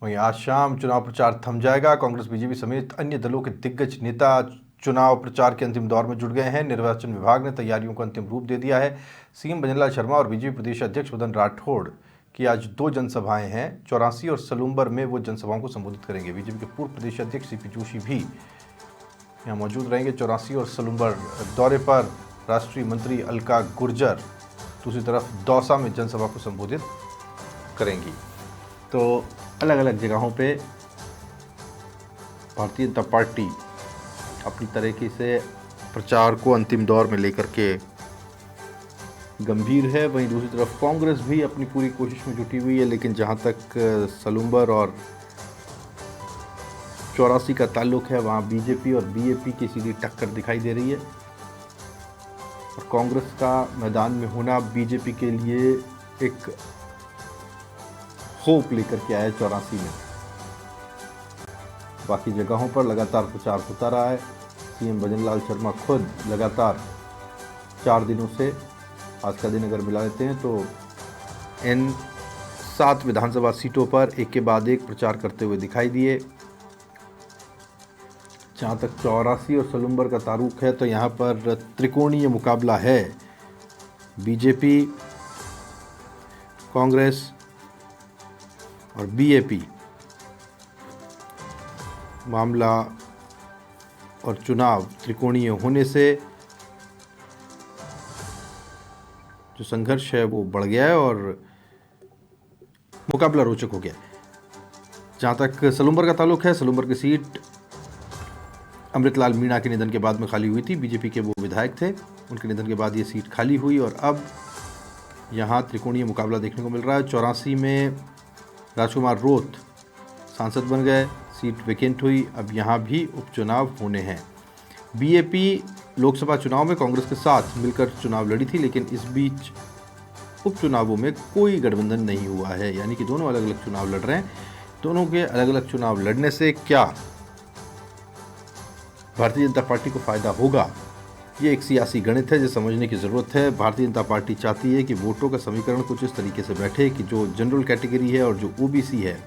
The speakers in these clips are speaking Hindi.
वहीं आज शाम चुनाव प्रचार थम जाएगा। कांग्रेस, बीजेपी समेत अन्य दलों के दिग्गज नेता चुनाव प्रचार के अंतिम दौर में जुट गए हैं। निर्वाचन विभाग ने तैयारियों को अंतिम रूप दे दिया है। सीएम भजन लाल शर्मा और बीजेपी प्रदेश अध्यक्ष मदन राठौड़ की आज 2 जनसभाएं हैं। 84 और सलूम्बर में वो जनसभाओं को संबोधित करेंगे। बीजेपी के पूर्व प्रदेश अध्यक्ष सीपी जोशी भी यहाँ मौजूद रहेंगे। 84 और सलूम्बर दौरे पर राष्ट्रीय मंत्री अलका गुर्जर दूसरी तरफ दौसा में जनसभा को संबोधित करेंगी। तो अलग अलग जगहों पे भारतीय जनता पार्टी अपनी तरीके से प्रचार को अंतिम दौर में लेकर के गंभीर है। वहीं दूसरी तरफ कांग्रेस भी अपनी पूरी कोशिश में जुटी हुई है, लेकिन जहां तक सलूम्बर और 84 का ताल्लुक है, वहां बीजेपी और बीएपी की सीधी टक्कर दिखाई दे रही है। और कांग्रेस का मैदान में होना बीजेपी के लिए एक होप लेकर के आया 84 में। बाकी जगहों पर लगातार प्रचार होता रहा है। सीएम भजन लाल शर्मा खुद लगातार 4 दिनों से, आज का दिन अगर मिला लेते हैं तो इन 7 विधानसभा सीटों पर एक के बाद एक प्रचार करते हुए दिखाई दिए। जहाँ तक 84 और सलूम्बर का तारुक है तो यहाँ पर त्रिकोणीय मुकाबला है। बीजेपी, कांग्रेस और बीएपी। मामला और चुनाव त्रिकोणीय होने से जो संघर्ष है वो बढ़ गया है और मुकाबला रोचक हो गया। जहाँ तक सलूम्बर का ताल्लुक है, सलूम्बर की सीट अमृतलाल मीणा के निधन के बाद में खाली हुई थी। बीजेपी के वो विधायक थे, उनके निधन के बाद ये सीट खाली हुई और अब यहाँ त्रिकोणीय मुकाबला देखने को मिल रहा है। 84 में राजकुमार रोत सांसद बन गए, सीट वैकेंट हुई। अब यहाँ भी उपचुनाव होने हैं। बीएपी लोकसभा चुनाव में कांग्रेस के साथ मिलकर चुनाव लड़ी थी, लेकिन इस बीच उपचुनावों में कोई गठबंधन नहीं हुआ है, यानी कि दोनों अलग अलग चुनाव लड़ रहे हैं। दोनों के अलग अलग चुनाव लड़ने से क्या भारतीय जनता पार्टी को फायदा होगा, ये एक सियासी गणित है जो समझने की ज़रूरत है। भारतीय जनता पार्टी चाहती है कि वोटों का समीकरण कुछ इस तरीके से बैठे कि जो जनरल कैटेगरी है और जो ओबीसी है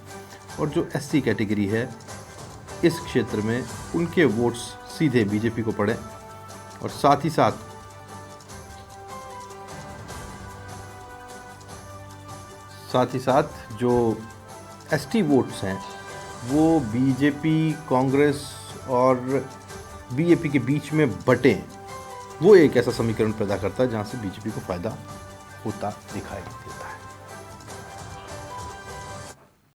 और जो एससी कैटेगरी है, इस क्षेत्र में उनके वोट्स सीधे बीजेपी को पड़े और साथ ही साथ जो एसटी वोट्स हैं वो बीजेपी, कांग्रेस और बीएपी के बीच में बटें। वो एक ऐसा समीकरण पैदा करता है जहां से बीजेपी को फायदा होता दिखाई देता है।